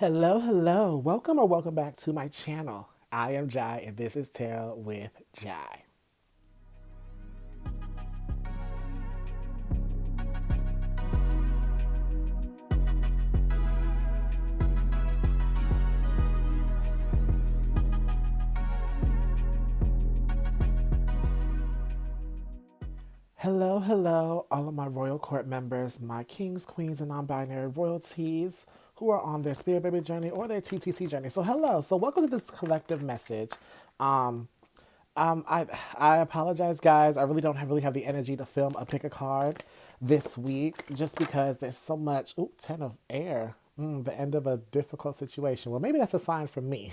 Hello, hello. Welcome or welcome back to my channel. I am Jai and this is Tarot with Jai. Hello, hello, all of my royal court members, my kings, queens, and non-binary royalties who are on their spirit baby journey or their TTC journey. So hello. So welcome to this collective message. Um, I apologize, guys. I really have the energy to film a pick a card this week, just because there's so much. Ooh, 10 of air. The end of a difficult situation. Well, maybe that's a sign from me.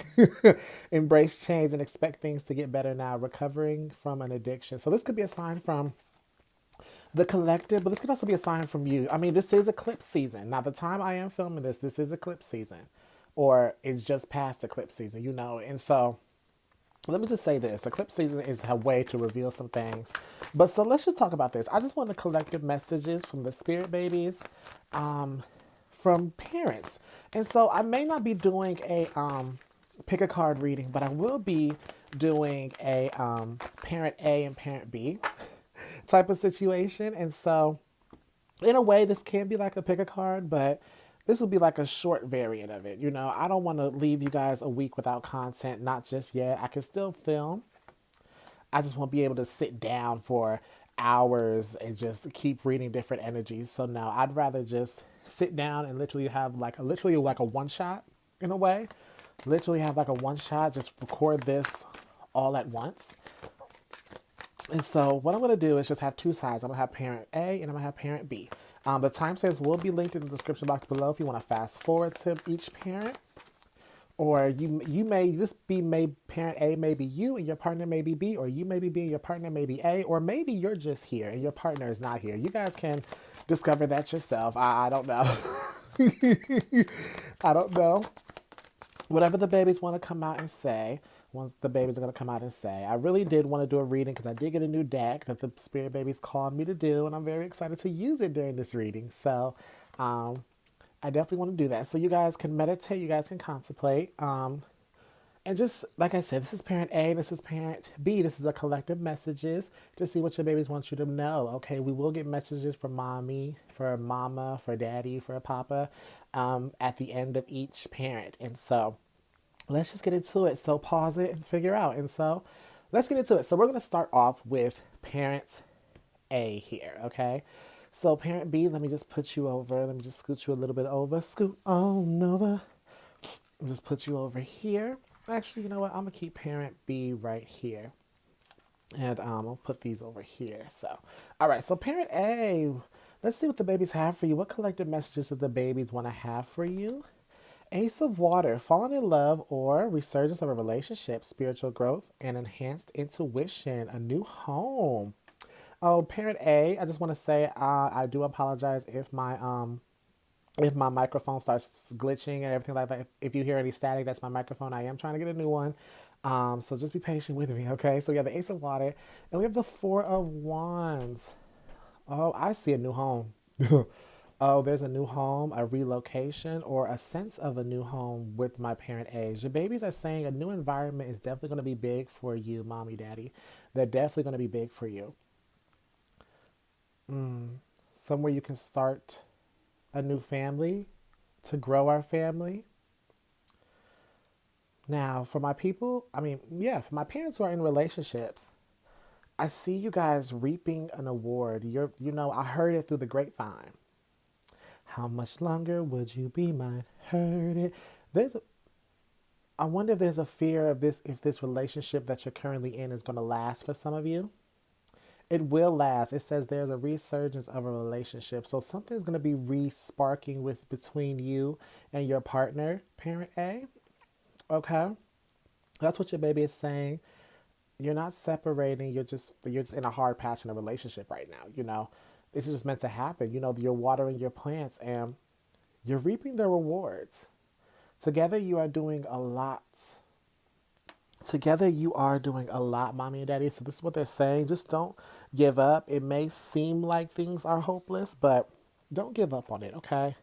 Embrace change and expect things to get better now. Recovering from an addiction. So this could be a sign from the collective, but this could also be a sign from you. I mean, this is eclipse season. Now, the time I am filming this is eclipse season, or it's just past eclipse season, And so let me just say this: eclipse season is a way to reveal some things. But so let's just talk about this. I just want the collective messages from the spirit babies, from parents, and so I may not be doing a pick a card reading, but I will be doing a parent A and parent B type of situation. And so, in a way, this can be like a pick a card, but this will be like a short variant of it. I don't want to leave you guys a week without content, not just yet. I can still film. I just won't be able to sit down for hours and just keep reading different energies. So now I'd rather just sit down and literally have like a one shot in a way. Literally have like a one shot, just record this all at once. And so what I'm going to do is just have two sides. I'm going to have parent A and I'm going to have parent B. The timestamps will be linked in the description box below if you want to fast forward to each parent. Or you may, this be may parent A may be you and your partner may be B, or you may be B and your partner may be A, or maybe you're just here and your partner is not here. You guys can discover that yourself. I don't know. I don't know. Whatever the babies want to come out and say, once the babies are going to come out and say. I really did want to do a reading because I did get a new deck that the spirit babies called me to do, and I'm very excited to use it during this reading. So, I definitely want to do that. So you guys can meditate, you guys can contemplate. And just like I said, this is parent A, this is parent B. This is a collective messages to see what your babies want you to know. Okay, we will get messages from mommy, for mama, for daddy, for papa, at the end of each parent. And so let's just get into it. So pause it and figure out. And so let's get into it. So we're going to start off with parent A here, okay? So parent B, let me just put you over. Let me just scoot you a little bit over. Scoot on over. Just put you over here. Actually, you know what? I'm going to keep parent B right here. And I'll put these over here. So, all right. So parent A, let's see what the babies have for you. What collective messages do the babies want to have for you? Ace of Water, falling in love or resurgence of a relationship, spiritual growth, and enhanced intuition, a new home. Oh, parent A, I just want to say I do apologize if my microphone starts glitching and everything like that. If you hear any static, that's my microphone. I am trying to get a new one. So just be patient with me, okay? So we have the Ace of Water and we have the Four of Wands. Oh, I see a new home. Oh, there's a new home, a relocation, or a sense of a new home with my parent age. Your babies are saying a new environment is definitely going to be big for you, mommy, daddy. They're definitely going to be big for you. Somewhere you can start a new family to grow our family. Now, for my people, for my parents who are in relationships, I see you guys reaping an award. I heard it through the grapevine. How much longer would you be mine? Heard it. I wonder if there's a fear of this, if this relationship that you're currently in is going to last for some of you. It will last. It says there's a resurgence of a relationship. So something's going to be re-sparking with between you and your partner, parent A. Okay? That's what your baby is saying. You're not separating. You're just in a hard patch in a relationship right now. This is just meant to happen. You're watering your plants and you're reaping the rewards. Together you are doing a lot. Together you are doing a lot, mommy and daddy. So this is what they're saying. Just don't give up. It may seem like things are hopeless, but don't give up on it, okay?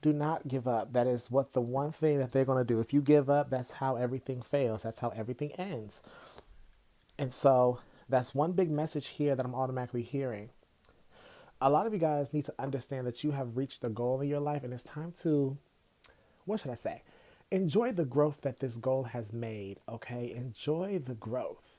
Do not give up. That is what the one thing that they're going to do. If you give up, that's how everything fails. That's how everything ends. And so that's one big message here that I'm automatically hearing. A lot of you guys need to understand that you have reached a goal in your life, and it's time to, what should I say? Enjoy the growth that this goal has made, okay? Enjoy the growth.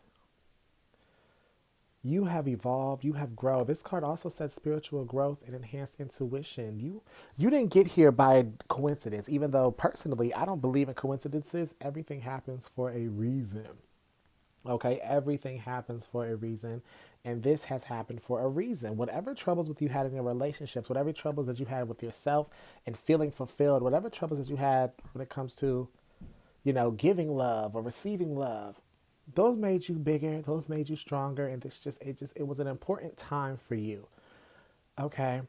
You have evolved, you have grown. This card also says spiritual growth and enhanced intuition. You didn't get here by coincidence, even though personally I don't believe in coincidences. Everything happens for a reason. Okay, everything happens for a reason, and this has happened for a reason. Whatever troubles with you had in your relationships, whatever troubles that you had with yourself and feeling fulfilled, whatever troubles that you had when it comes to, giving love or receiving love, those made you bigger, those made you stronger, and it was an important time for you. Okay,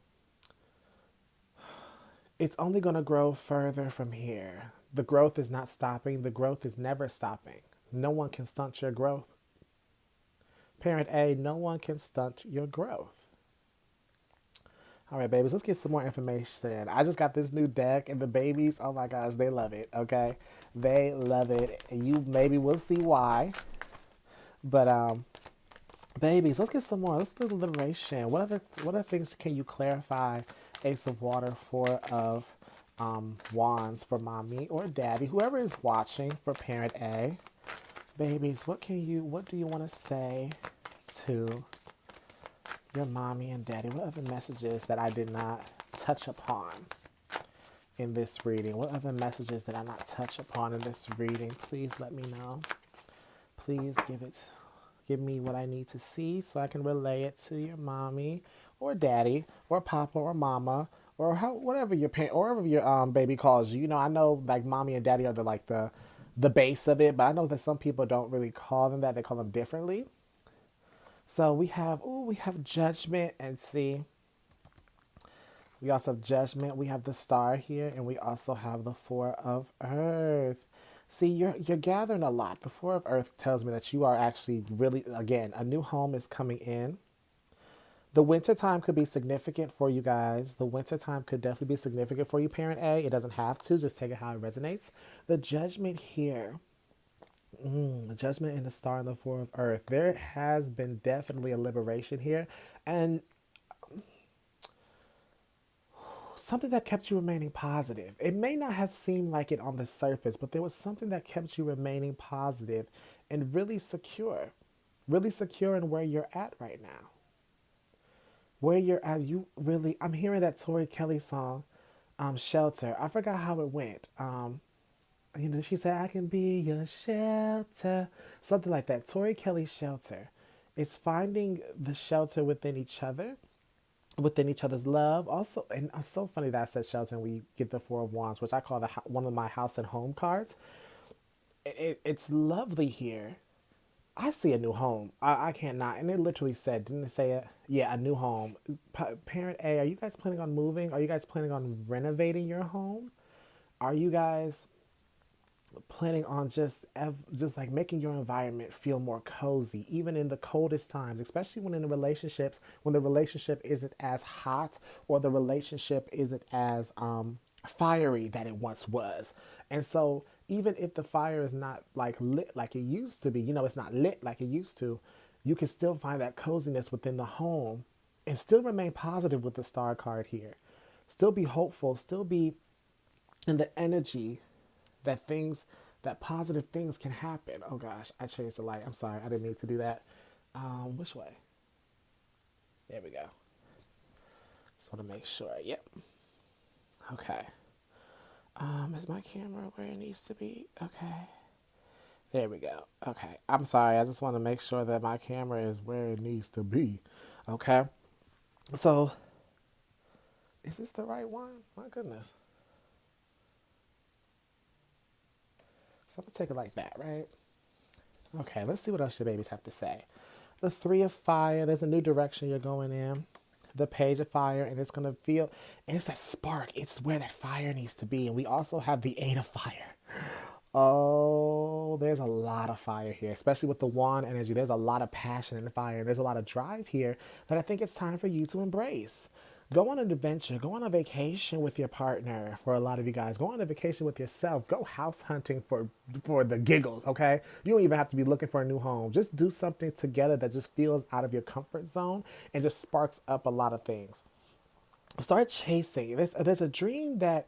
it's only going to grow further from here. The growth is not stopping. The growth is never stopping. No one can stunt your growth. Parent A, no one can stunt your growth. All right, babies, let's get some more information. I just got this new deck, and the babies, oh my gosh, they love it, okay? They love it. And you maybe will see why. But, babies, let's get some more. Let's do liberation. What other things can you clarify? Ace of Water, Four of Wands for mommy or daddy, whoever is watching for parent A. Babies, what do you want to say to your mommy and daddy? What other messages that I did not touch upon in this reading? What other messages did I not touch upon in this reading? Please let me know. Please give me what I need to see so I can relay it to your mommy or daddy or papa or mama or whatever your parent or whatever your baby calls you. I know like mommy and daddy are the base of it, but I know that some people don't really call them that. They call them differently. So we have judgment, and see, we also have judgment. We have the star here, and we also have the Four of Earth. See, you're gathering a lot. The Four of Earth tells me that you are actually really, again, a new home is coming in. The winter time could be significant for you guys. The winter time could definitely be significant for you, parent A. It doesn't have to. Just take it how it resonates. The judgment here. The judgment in the star and the Four of Earth. There has been definitely a liberation here. And something that kept you remaining positive. It may not have seemed like it on the surface, but there was something that kept you remaining positive and really secure. Really secure in where you're at right now. Where you're at, I'm hearing that Tori Kelly song, Shelter. I forgot how it went. She said, I can be your shelter. Something like that. Tori Kelly's Shelter. It's finding the shelter within each other's love. Also, and it's so funny that I said shelter and we get the Four of Wands, which I call one of my house and home cards. It's lovely here. I see a new home. I can't not. And it literally said, didn't it say it? Yeah, a new home. Parent A, are you guys planning on moving? Are you guys planning on renovating your home? Are you guys planning on just like making your environment feel more cozy even in the coldest times, especially when in the relationships, when the relationship isn't as hot or the relationship isn't as fiery that it once was. And so even if the fire is not like lit like it used to be, it's not lit like it used to, you can still find that coziness within the home and still remain positive with the star card here. Still be hopeful, still be in the energy that positive things can happen. Oh gosh, I changed the light. I'm sorry, I didn't mean to do that. Which way? There we go. Just want to make sure. Yep. Okay. Is my camera where it needs to be? Okay. There we go. Okay. I'm sorry. I just want to make sure that my camera is where it needs to be. Okay. So, is this the right one? My goodness. So I'm going to take it like that, right? Okay, let's see what else your babies have to say. The Three of Fire, there's a new direction you're going in. The Page of Fire, and it's going to feel, and it's a spark. It's where that fire needs to be. And we also have the Eight of Fire. Oh, there's a lot of fire here, especially with the wand energy. There's a lot of passion and fire, and there's a lot of drive here that I think it's time for you to embrace. Go on an adventure. Go on a vacation with your partner. For a lot of you guys, go on a vacation with yourself. Go house hunting for the giggles. Okay, you don't even have to be looking for a new home. Just do something together that just feels out of your comfort zone and just sparks up a lot of things. Start chasing. There's a dream that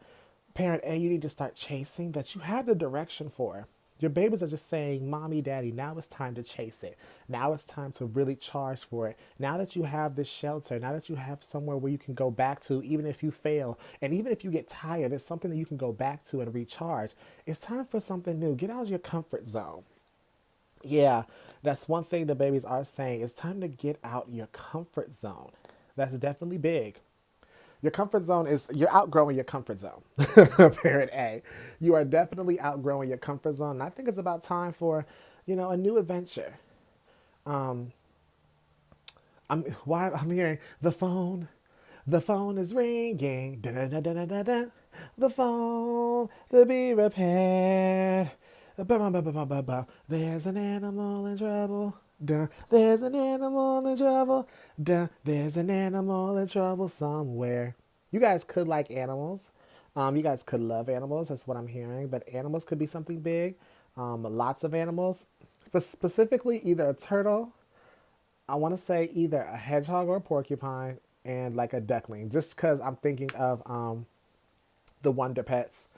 parent A you need to start chasing that you have the direction for. Your babies are just saying, Mommy, Daddy, now it's time to chase it. Now it's time to really charge for it. Now that you have this shelter, now that you have somewhere where you can go back to, even if you fail, and even if you get tired, there's something that you can go back to and recharge. It's time for something new. Get out of your comfort zone. Yeah, that's one thing the babies are saying. It's time to get out your comfort zone. That's definitely big. Your comfort zone is you're outgrowing your comfort zone. Parent A. You are definitely outgrowing your comfort zone. And I think it's about time for, a new adventure. I'm hearing the phone. The phone is ringing. Da-da-da-da-da-da. The phone to be repaired. Ba-ba-ba-ba-ba-ba. There's an animal in trouble. Duh. There's an animal in trouble. Duh. There's an animal in trouble somewhere. You guys could like animals. You guys could love animals. That's what I'm hearing. But animals could be something big. Lots of animals. But specifically, either a turtle, I want to say either a hedgehog or a porcupine, and like a duckling. Just because I'm thinking of the Wonder Pets.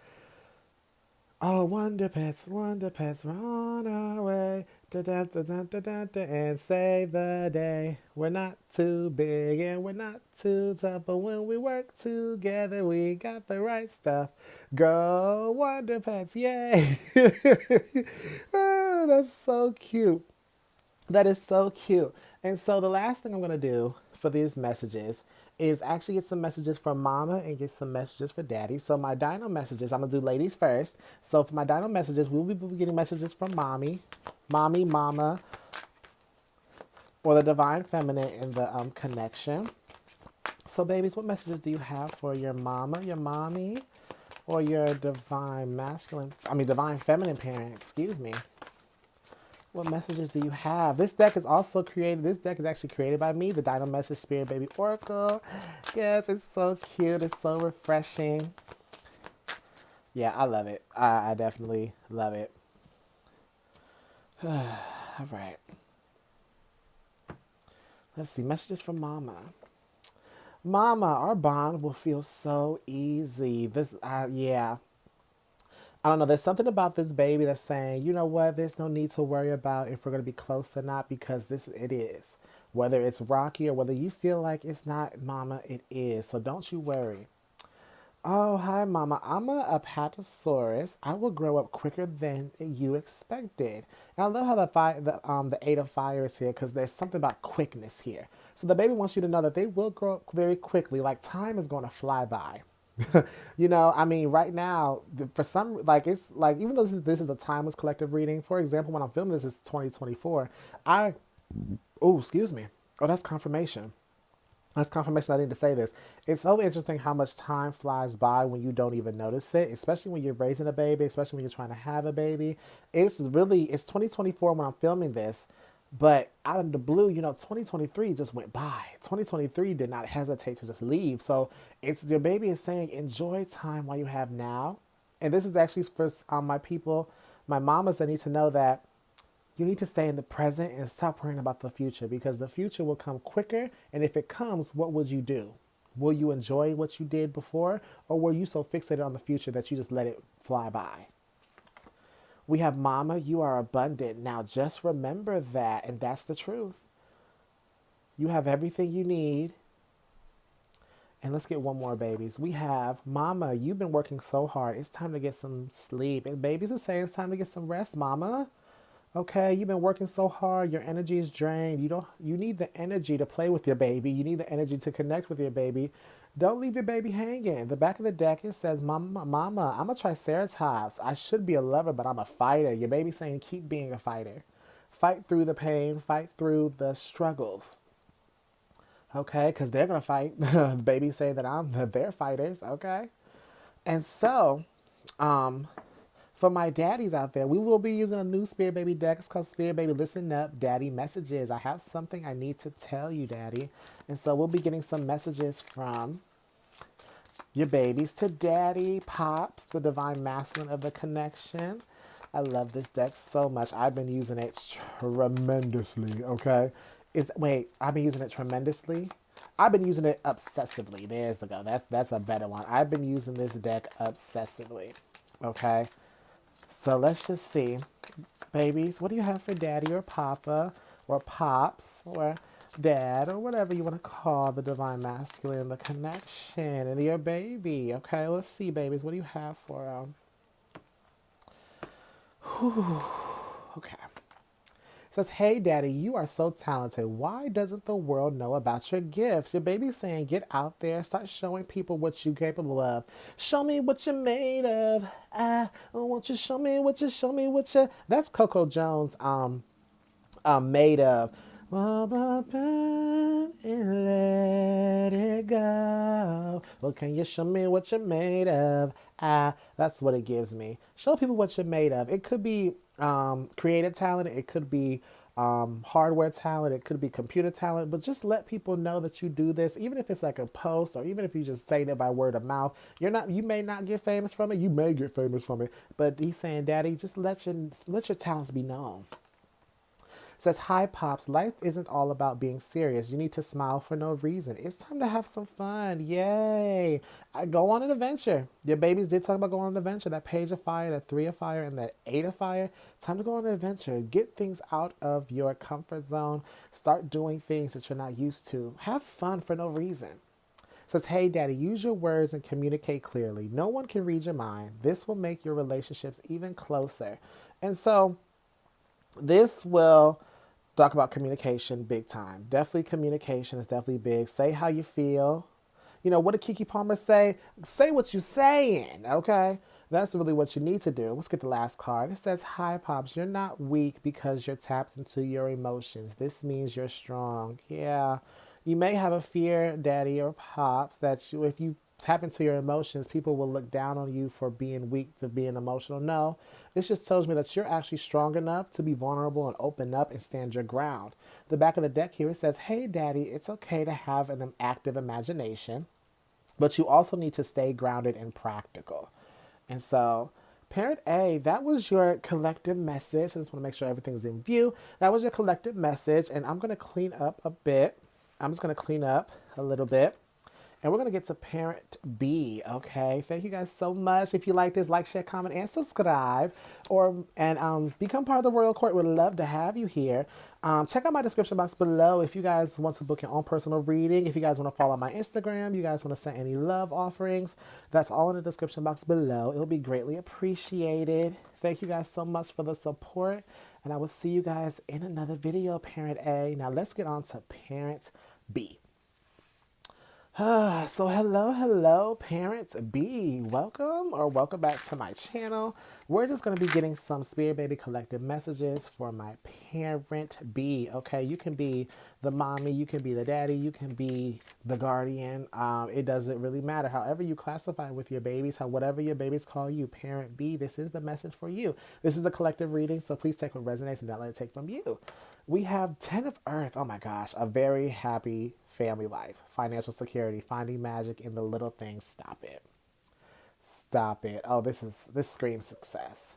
Oh, Wonder Pets, run away, da da da da da da da, and save the day. We're not too big and we're not too tough, but when we work together, we got the right stuff. Go Wonder Pets, yay! Oh, that's so cute. That is so cute. And so the last thing I'm going to do for these messages is actually get some messages from mama and get some messages for daddy. So my dino messages, I'm going to do ladies first. So for my dino messages, we'll be getting messages from mommy, mama, or the divine feminine in the connection. So babies, what messages do you have for your mama, your mommy, or your divine feminine parent, excuse me? What messages do you have? This deck is actually created by me, the Dino Message Spirit Baby Oracle. Yes, it's so cute. It's so refreshing. Yeah, I love it. I definitely love it. All right. Let's see. Messages from Mama. Mama, our bond will feel so easy. Yeah. I don't know. There's something about this baby that's saying, you know what? There's no need to worry about if we're going to be close or not because it is. Whether it's rocky or whether you feel like it's not, Mama, it is. So don't you worry. Oh, hi, Mama. I'm a Apatosaurus. I will grow up quicker than you expected. And I love how the Eight of Fire is here because there's something about quickness here. So the baby wants you to know that they will grow up very quickly. Like time is going to fly by. Right now, for some, like it's like even though this is a timeless collective reading. For example, when I'm filming this is 2024. Excuse me. Oh, that's confirmation. That's confirmation I need to say this. It's so interesting how much time flies by when you don't even notice it, especially when you're raising a baby, especially when you're trying to have a baby. It's 2024 when I'm filming this, but out of the blue, 2023 just went by. 2023 did not hesitate to just leave. So it's your baby is saying, enjoy time while you have now. And this is actually for my people, my mamas that need to know that you need to stay in the present and stop worrying about the future because the future will come quicker. And if it comes, what would you do? Will you enjoy what you did before? Or were you so fixated on the future that you just let it fly by? We have Mama, you are abundant. Now just remember that. And that's the truth. You have everything you need. And let's get one more, babies. We have Mama, you've been working so hard. It's time to get some sleep. And babies are saying it's time to get some rest, Mama. Okay, you've been working so hard, your energy is drained. You need the energy to play with your baby. You need the energy to connect with your baby. Don't leave your baby hanging. The back of the deck it says, Mama, I'm a triceratops. I should be a lover, but I'm a fighter. Your baby's saying keep being a fighter. Fight through the pain, fight through the struggles. Okay, because they're gonna fight. Baby saying that they're fighters, okay? And so, For my daddies out there, we will be using a new Spirit Baby deck. It's called Spirit Baby Listen Up Daddy Messages. I have something I need to tell you, Daddy. And so we'll be getting some messages from your babies to Daddy Pops, the divine masculine of the connection. I love this deck so much. I've been using it tremendously, okay? I've been using it tremendously. I've been using it obsessively. There's the go. That's a better one. I've been using this deck obsessively. Okay? So let's just see. Babies, what do you have for daddy or papa or pops or dad or whatever you want to call the divine masculine, the connection, and your baby? Okay, let's see, babies. What do you have for okay. It says, hey, daddy, you are so talented. Why doesn't the world know about your gifts? Your baby's saying, get out there, start showing people what you're capable of. Show me what you're made of. I want you to show me what you. That's Coco Jones, made of. And let it go. Well, can you show me what you're made of? That's what it gives me. Show people what you're made of. It could be creative talent. It could be hardware talent. It could be computer talent. But just let people know that you do this, even if it's like a post or even if you just say it by word of mouth. You may not get famous from it. You may get famous from it. But he's saying, Daddy, just let your talents be known. It says, hi, Pops. Life isn't all about being serious. You need to smile for no reason. It's time to have some fun. Yay. Go on an adventure. Your babies did talk about going on an adventure. That page of fire, that 3 of fire, and that 8 of fire. Time to go on an adventure. Get things out of your comfort zone. Start doing things that you're not used to. Have fun for no reason. It says, hey, Daddy, use your words and communicate clearly. No one can read your mind. This will make your relationships even closer. And so this will talk about communication big time. Definitely communication is definitely big. Say how you feel. You know, what did Kiki Palmer say? Say what you're saying, okay? That's really what you need to do. Let's get the last card. It says, hi, Pops. You're not weak because you're tapped into your emotions. This means you're strong. Yeah. You may have a fear, Daddy or Pops, that if you tap into your emotions, people will look down on you for being weak, to being emotional. No, this just tells me that you're actually strong enough to be vulnerable and open up and stand your ground. The back of the deck here, it says, hey, Daddy, it's okay to have an active imagination, but you also need to stay grounded and practical. And so, Parent A, that was your collective message. I just want to make sure everything's in view. That was your collective message, and I'm going to clean up a bit. I'm just going to clean up a little bit. And we're going to get to Parent B, okay? Thank you guys so much. If you like this, like, share, comment, and subscribe. And become part of the Royal Court. We'd love to have you here. Check out my description box below if you guys want to book your own personal reading. If you guys want to follow my Instagram, you guys want to send any love offerings, that's all in the description box below. It'll be greatly appreciated. Thank you guys so much for the support. And I will see you guys in another video, Parent A. Now let's get on to Parent B. So hello, Parents B. Welcome back to my channel. We're just going to be getting some Spirit Baby collective messages for my Parent B. Okay, you can be the mommy, you can be the daddy, you can be the guardian. It doesn't really matter. However you classify with your babies, whatever your babies call you, Parent B, this is the message for you. This is a collective reading, so please take what resonates and don't let it take from you. We have 10 of Earth. Oh my gosh, a very happy family life, financial security, finding magic in the little things. Stop it. Stop it. Oh, this screams success.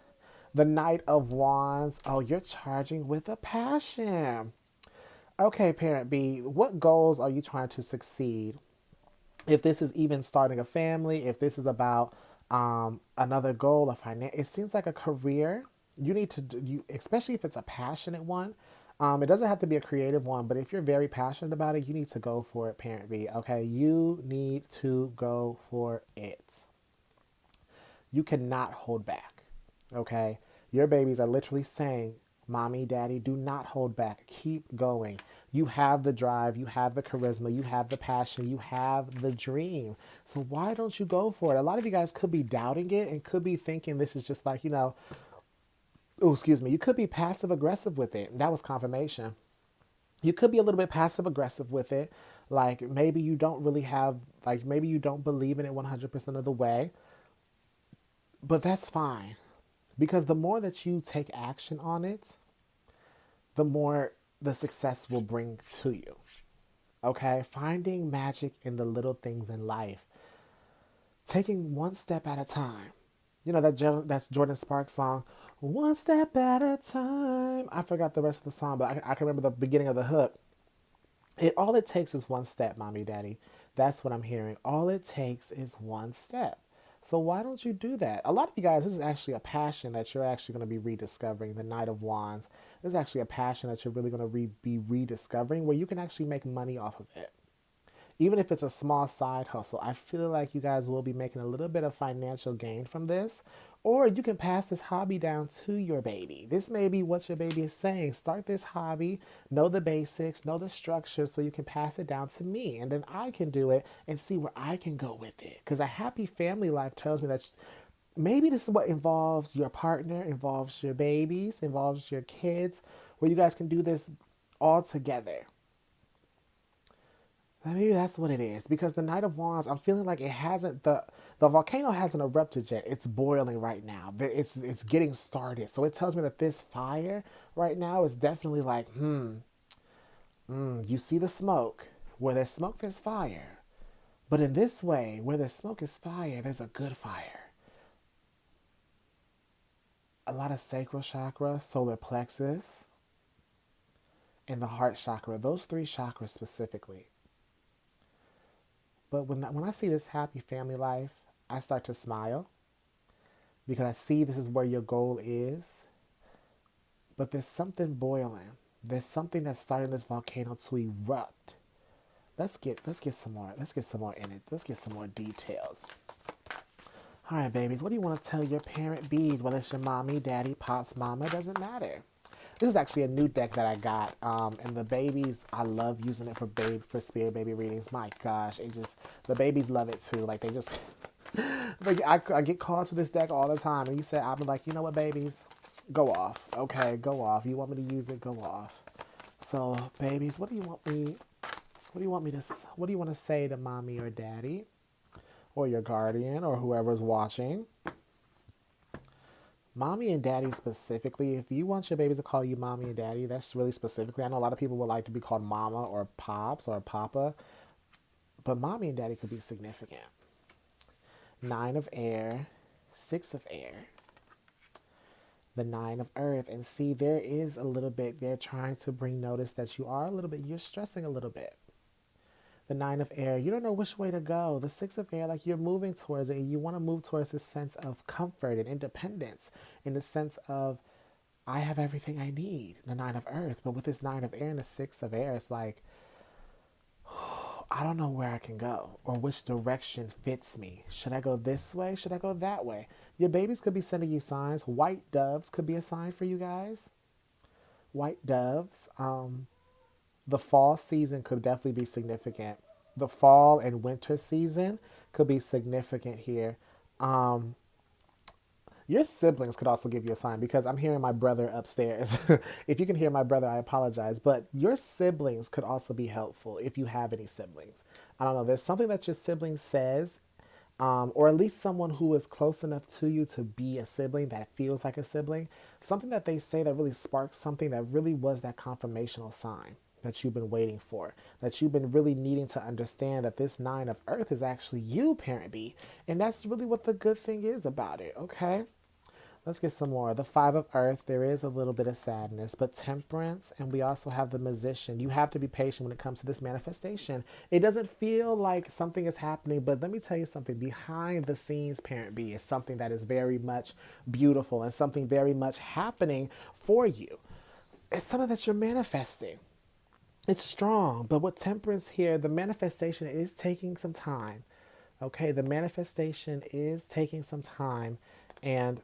The Knight of Wands. Oh, you're charging with a passion. Okay, Parent B, what goals are you trying to succeed? If this is even starting a family, if this is about another goal, it seems like a career. You need to do, especially if it's a passionate one. It doesn't have to be a creative one, but if you're very passionate about it, you need to go for it, Parent B. Okay, you need to go for it. You cannot hold back. Okay, your babies are literally saying, Mommy, Daddy, do not hold back. Keep going. You have the drive, you have the charisma, you have the passion, you have the dream. So why don't you go for it? A lot of you guys could be doubting it and could be thinking this is just like, oh, excuse me, you could be passive aggressive with it. That was confirmation. You could be a little bit passive aggressive with it. Like maybe you don't really have, like maybe you don't believe in it 100% of the way. But that's fine. Because the more that you take action on it, the more the success will bring to you. Okay? Finding magic in the little things in life, taking one step at a time. You know that's Jordan Sparks song, "One Step at a Time." I forgot the rest of the song, but I can remember the beginning of the hook. All it takes is one step, mommy, daddy. That's what I'm hearing. All it takes is one step. So why don't you do that? A lot of you guys, this is actually a passion that you're actually going to be rediscovering. The Knight of Wands. This is actually a passion that you're really going to be rediscovering, where you can actually make money off of it. Even if it's a small side hustle, I feel like you guys will be making a little bit of financial gain from this. Or you can pass this hobby down to your baby. This may be what your baby is saying. Start this hobby, know the basics, know the structure, so you can pass it down to me. And then I can do it and see where I can go with it. Because a happy family life tells me that maybe this is what involves your partner, involves your babies, involves your kids, where you guys can do this all together. Maybe that's what it is. Because the Knight of Wands, I'm feeling like it hasn't the volcano hasn't erupted yet. It's boiling right now. It's getting started. So it tells me that this fire right now is definitely like, you see the smoke. Where there's smoke, there's fire. But in this way, where there's smoke is fire, there's a good fire. A lot of sacral chakra, solar plexus, and the heart chakra. Those three chakras specifically. But when I see this happy family life, I start to smile because I see this is where your goal is. But there's something boiling. There's something that's starting this volcano to erupt. Let's get some more. Let's get some more in it. Let's get some more details. All right, babies. What do you want to tell your parent bees? Whether it's your mommy, daddy, pops, mama, doesn't matter. This is actually a new deck that I got, and the babies, I love using it for spirit baby readings. My gosh, the babies love it too. Like they just, like I get called to this deck all the time, and you said I'm like, you know what, babies, go off, okay, go off. You want me to use it, go off. So, babies, what do you want me? What do you want me to? What do you want to say to mommy or daddy, or your guardian, or whoever's watching? Mommy and daddy specifically, if you want your babies to call you mommy and daddy, that's really specifically. I know a lot of people would like to be called mama or pops or papa, but mommy and daddy could be significant. Nine of air, six of air, the nine of earth. And see, there is a little bit, they're trying to bring notice that you are a little bit, you're stressing a little bit. The nine of air, you don't know which way to go. The six of air, like you're moving towards it, and you want to move towards this sense of comfort and independence, in the sense of I have everything I need. The nine of earth, but with this nine of air and the six of air, it's like I don't know where I can go or which direction fits me. Should I go this way? Should I go that way? Your babies could be sending you signs. White doves could be a sign for you guys. White doves. The fall season could definitely be significant. The fall and winter season could be significant here. Um, your siblings could also give you a sign because I'm hearing my brother upstairs. If you can hear my brother, I apologize. But your siblings could also be helpful if you have any siblings. I don't know. There's something that your sibling says, or at least someone who is close enough to you to be a sibling that feels like a sibling. Something that they say that really sparks something that really was that confirmational sign that you've been waiting for, that you've been really needing to understand that this nine of earth is actually you, parent B. And that's really what the good thing is about it, okay? Let's get some more. The five of earth, there is a little bit of sadness, but temperance, and we also have the musician. You have to be patient when it comes to this manifestation. It doesn't feel like something is happening, but let me tell you something. Behind the scenes, parent B, is something that is very much beautiful and something very much happening for you. It's something that you're manifesting. It's strong, but with temperance here, the manifestation is taking some time. Okay, the manifestation is taking some time, and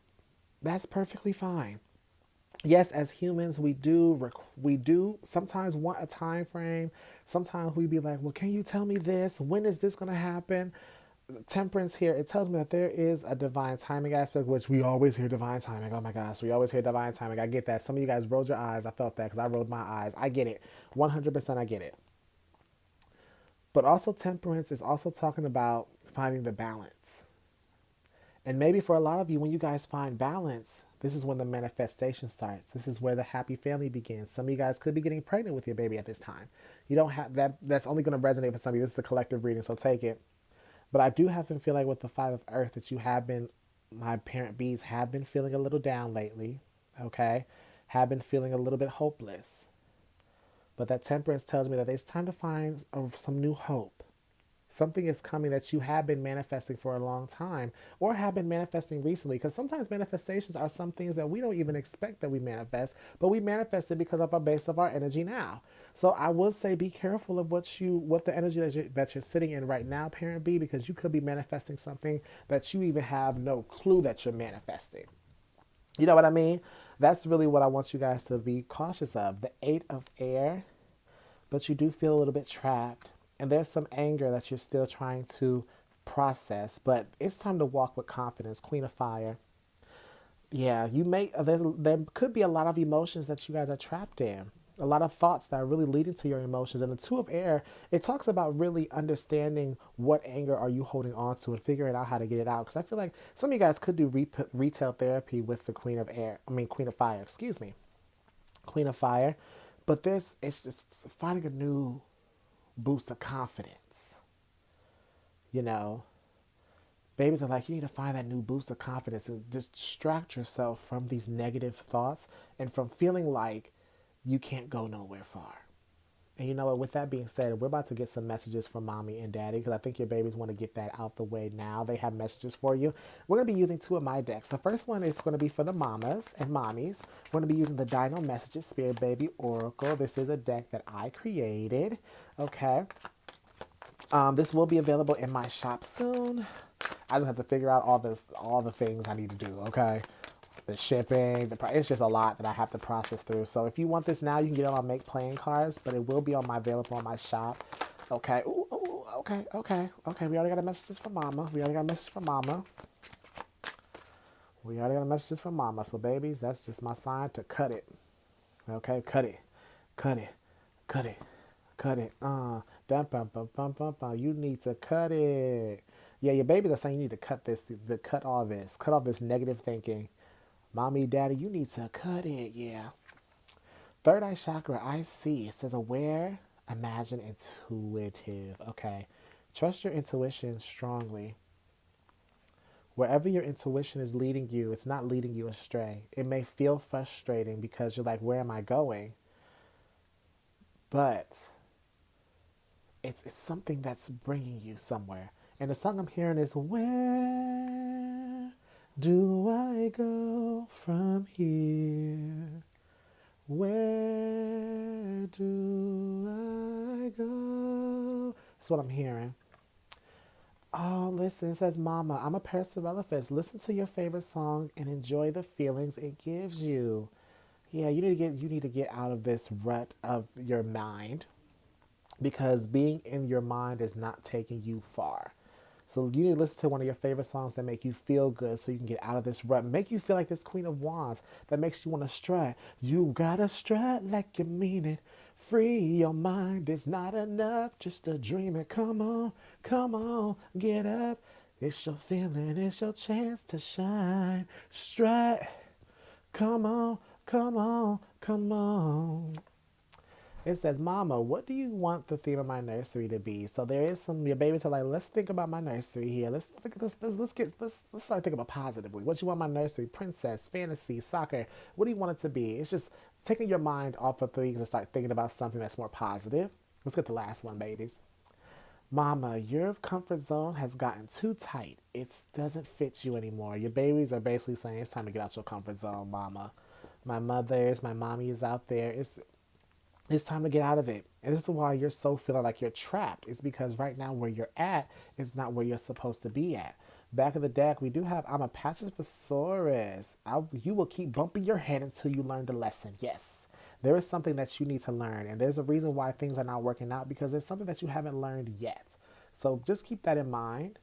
that's perfectly fine. Yes, as humans, we do sometimes want a time frame. Sometimes we be like, "Well, can you tell me this? When is this going to happen?" Temperance here, it tells me that there is a divine timing aspect, which we always hear divine timing. Oh my gosh, we always hear divine timing. I get that. Some of you guys rolled your eyes. I felt that because I rolled my eyes. I get it. 100% I get it. But also, temperance is also talking about finding the balance. And maybe for a lot of you, when you guys find balance, This is when the manifestation starts. This is where the happy family begins. Some of you guys could be getting pregnant with your baby at this time. You don't have that. That's only going to resonate for some of you. This is the collective reading, so take it. But I do have to feel like with the Five of Earth that you have been, my parent bees have been feeling a little down lately. Okay, have been feeling a little bit hopeless. But that Temperance tells me that it's time to find some new hope. Something is coming that you have been manifesting for a long time or have been manifesting recently. Because sometimes manifestations are some things that we don't even expect that we manifest, but we manifest it because of our base of our energy now. So I will say be careful of what the energy that you're sitting in right now, parent B, because you could be manifesting something that you even have no clue that you're manifesting. You know what I mean? That's really what I want you guys to be cautious of. The Eight of Air, but you do feel a little bit trapped. And there's some anger that you're still trying to process, but it's time to walk with confidence. Queen of Fire. Yeah, there could be a lot of emotions that you guys are trapped in. A lot of thoughts that are really leading to your emotions. And the Two of Air, it talks about really understanding what anger are you holding on to and figuring out how to get it out. Because I feel like some of you guys could do retail therapy with the Queen of Air. I mean, Queen of Fire, excuse me. Queen of Fire. But it's just finding a new boost of confidence. You know, babies are like, you need to find that new boost of confidence and distract yourself from these negative thoughts and from feeling like you can't go nowhere far. And you know what? With that being said, we're about to get some messages from mommy and daddy because I think your babies want to get that out the way now. They have messages for you. We're going to be using two of my decks. The first one is going to be for the mamas and mommies. We're going to be using the Dino Messages Spirit Baby Oracle. This is a deck that I created. Okay. This will be available in my shop soon. I just have to figure out all the things I need to do. Okay. The shipping, it's just a lot that I have to process through. So if you want this now, you can get it on Make Playing Cards, but it will be available on my shop. Okay. Ooh, okay. We already got a message from Mama. We already got messages from Mama. So babies, that's just my sign to cut it. Okay, cut it. Cut it. Cut it. Cut it. Dum, bum, bum, bum, bum, bum. You need to cut it. Yeah, your babies are saying you need to cut this, cut all this, cut off this negative thinking. Mommy, daddy, you need to cut it. Yeah. Third eye chakra, I see. It says aware, imagine, intuitive. Okay. Trust your intuition strongly. Wherever your intuition is leading you, it's not leading you astray. It may feel frustrating because you're like, where am I going? But it's something that's bringing you somewhere. And the song I'm hearing is, where do I go from here? Where do I go? That's what I'm hearing. Oh, listen, it says, Mama, I'm a Paracerella fish. Listen to your favorite song and enjoy the feelings it gives you. Yeah, you need to get out of this rut of your mind because being in your mind is not taking you far. So you need to listen to one of your favorite songs that make you feel good so you can get out of this rut. Make you feel like this Queen of Wands that makes you want to strut. You gotta strut like you mean it. Free your mind. It's not enough just to dream it. Come on, get up. It's your feeling, it's your chance to shine. Strut. Come on, come on. It says, Mama, what do you want the theme of my nursery to be? So there is your babies are like, let's think about my nursery here. Let's start thinking about positively. What do you want my nursery? Princess, fantasy, soccer. What do you want it to be? It's just taking your mind off of things and start thinking about something that's more positive. Let's get the last one, babies. Mama, your comfort zone has gotten too tight. It doesn't fit you anymore. Your babies are basically saying it's time to get out your comfort zone, Mama. My mommy is out there. It's time to get out of it. And this is why you're so feeling like you're trapped. It's because right now where you're at is not where you're supposed to be at. Back of the deck, we do have I'm a Pachyphosaurus. You will keep bumping your head until you learn the lesson. Yes. There is something that you need to learn. And there's a reason why things are not working out because there's something that you haven't learned yet. So just keep that in mind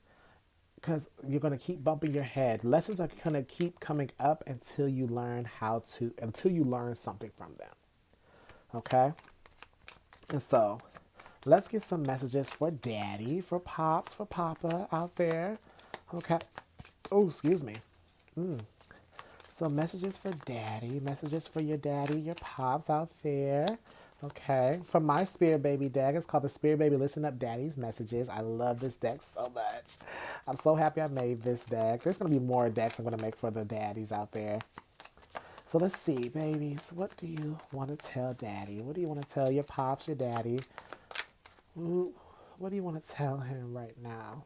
because you're going to keep bumping your head. Lessons are going to keep coming up until you learn until you learn something from them. Okay? And so, let's get some messages for Daddy, for Pops, for Papa out there. Okay? Oh, excuse me. So So messages for daddy, messages for your daddy, your pops out there. Okay. From my Spirit Baby deck, it's called the Spirit Baby Listen Up Daddy's Messages. I love this deck so much. I'm so happy I made this deck. There's going to be more decks I'm going to make for the daddies out there. So let's see, babies. What do you want to tell daddy? What do you want to tell your pops, your daddy? What do you want to tell him right now?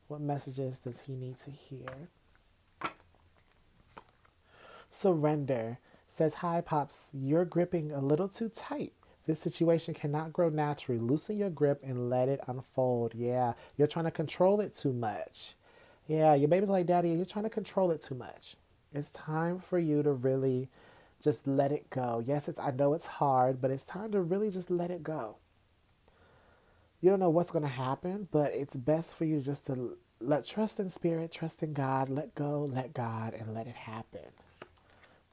What messages does he need to hear? Surrender says, hi, Pops, you're gripping a little too tight. This situation cannot grow naturally. Loosen your grip and let it unfold. Yeah, you're trying to control it too much. Yeah, your baby's like, Daddy, you're trying to control it too much. It's time for you to really just let it go. Yes, I know it's hard, but it's time to really just let it go. You don't know what's going to happen, but it's best for you just to trust in spirit, trust in God, let go, let God, and let it happen.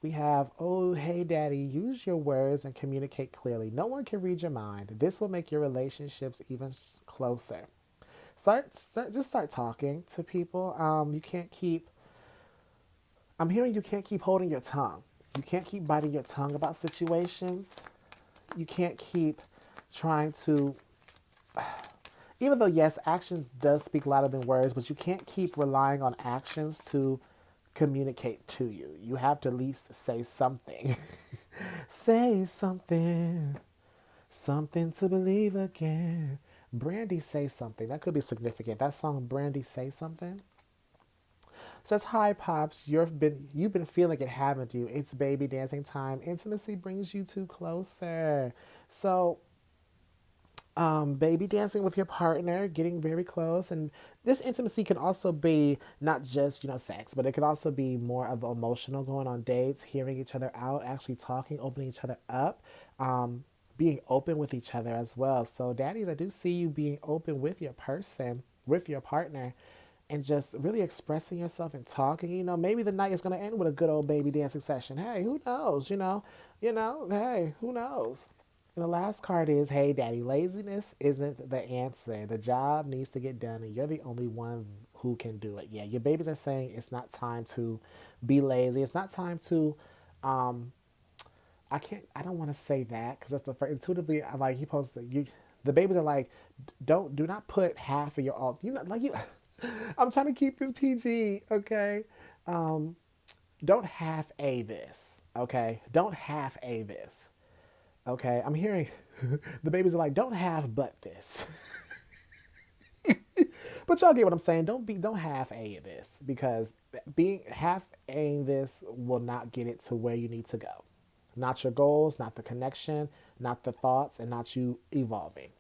We have, oh, hey, daddy, use your words and communicate clearly. No one can read your mind. This will make your relationships even closer. Just start talking to people. You can't keep, I'm hearing you can't keep holding your tongue. You can't keep biting your tongue about situations. You can't keep trying to, even though, yes, action does speak louder than words, but you can't keep relying on actions to communicate to you. You have to at least say something. Say something. Something to believe again. Brandy, say something. That could be significant. That song, Brandy, say something. Says, hi, Pops. You've been feeling it, haven't you? It's baby dancing time. Intimacy brings you two closer. So baby dancing with your partner, getting very close. And this intimacy can also be not just, sex, but it can also be more of emotional, going on dates, hearing each other out, actually talking, opening each other up, being open with each other as well. So daddies, I do see you being open with your person, with your partner, and just really expressing yourself and talking. Maybe the night is going to end with a good old baby dancing session. Hey, who knows? Hey, who knows? And the last card is, hey, daddy, laziness isn't the answer. The job needs to get done, and you're the only one who can do it. Yeah, your babies are saying it's not time to be lazy. It's not time to, I don't want to say that because that's the first, intuitively, I'm like, you supposed to, the babies are like, do not put half of your all, I'm trying to keep this PG, okay? Don't half A this, okay? Don't half A this. Okay, I'm hearing the babies are like, don't have but this. But y'all get what I'm saying. Don't half A this because being half Aing this will not get it to where you need to go. Not your goals, not the connection, not the thoughts, and not you evolving.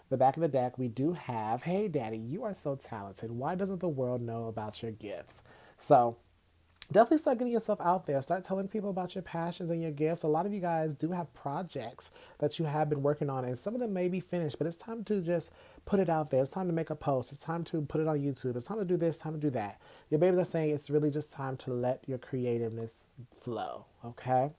The back of the deck, we do have, hey daddy, you are so talented. Why doesn't the world know about your gifts? So definitely start getting yourself out there. Start telling people about your passions and your gifts. A lot of you guys do have projects that you have been working on, and some of them may be finished, but it's time to just put it out there. It's time to make a post. It's time to put it on YouTube. It's time to do this, time to do that. Your babies are saying it's really just time to let your creativeness flow, okay?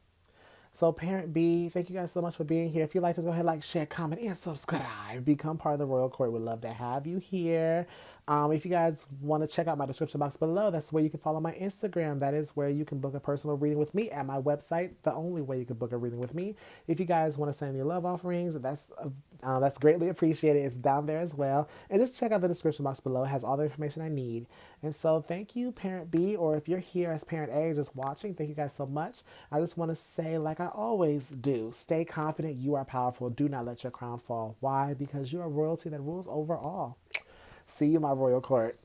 So, Parent B, thank you guys so much for being here. If you like this, go ahead, like, share, comment, and subscribe. Become part of the Royal Court. We'd love to have you here. If you guys want to check out my description box below, that's where you can follow my Instagram. That is where you can book a personal reading with me at my website. The only way you can book a reading with me. If you guys want to send any love offerings, that's greatly appreciated. It's down there as well. And just check out the description box below. It has all the information I need. And so thank you, Parent B, or if you're here as Parent A just watching, thank you guys so much. I just want to say, like I always do, stay confident. You are powerful. Do not let your crown fall. Why? Because you are royalty that rules over all. See you, my royal court.